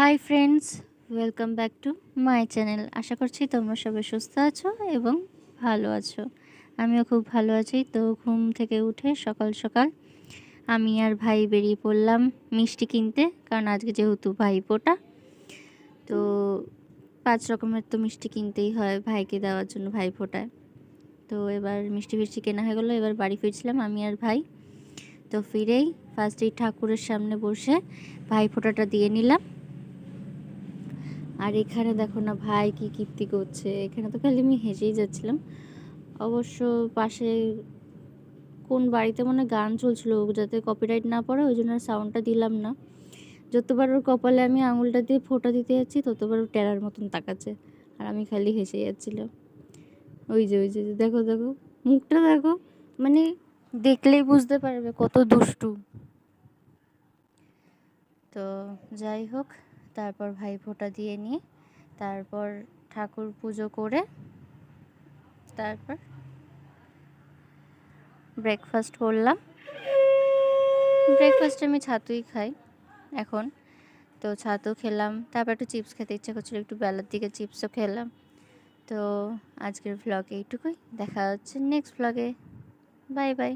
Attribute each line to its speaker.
Speaker 1: High friends, welcome back to my channel. আশা করছি তোমরা সবাই সুস্থ আছো এবং ভালো আছো। আমিও খুব ভালো আছি। তো ঘুম থেকে উঠে সকাল সকাল আমি আর ভাই বেরিয়ে পড়লাম মিষ্টি কিনতে, কারণ আজকে যেহেতু ভাইফোঁটা, তো 5 রকমের তো মিষ্টি কিনতেই হয় ভাইকে দেওয়ার জন্য ভাইফোঁটায়। তো এবার মিষ্টি ফিষ্টি কেনা হয়ে গেলো। এবার বাড়ি ফিরছিলাম আমি আর ভাই। তো ফিরেই ফার্স্টেই ঠাকুরের সামনে বসে ভাইফোঁটাটা দিয়ে নিলাম। আর এখানে দেখো না ভাই কি কীর্তি করছে, এখানে তো খালি আমি হেসেই যাচ্ছিলাম। অবশ্য পাশে কোন বাড়িতে মনে গান চলছিল, যাতে কপিরাইট না পড়ে, ওই জন্য সাউন্ডটা দিলাম না। যতবার ওর কপালে আমি আঙুলটা দিয়ে ফোঁটা দিতে যাচ্ছি ততবার ও টেরার মতন তাকাচ্ছে, আর আমি খালি হেসে যাচ্ছিলাম। ওই যে দেখো দেখো মুখটা দেখো, মানে দেখলেই বুঝতে পারবে কত দুষ্টু। তো যাই হোক, তারপর ভাই ফোঁটা দিয়ে নিয়ে তারপর ঠাকুর পুজো করে তারপর ব্রেকফাস্ট করলাম। ব্রেকফাস্টে আমি ছাতুই খাই এখন, তো ছাতু খেলাম। তারপর একটু চিপস খেতে ইচ্ছা করছিলো, একটু বেলার দিকে চিপসও খেলাম। তো আজকের ভ্লগ এইটুকুই, দেখা হচ্ছে নেক্সট ভ্লগে। Bye bye.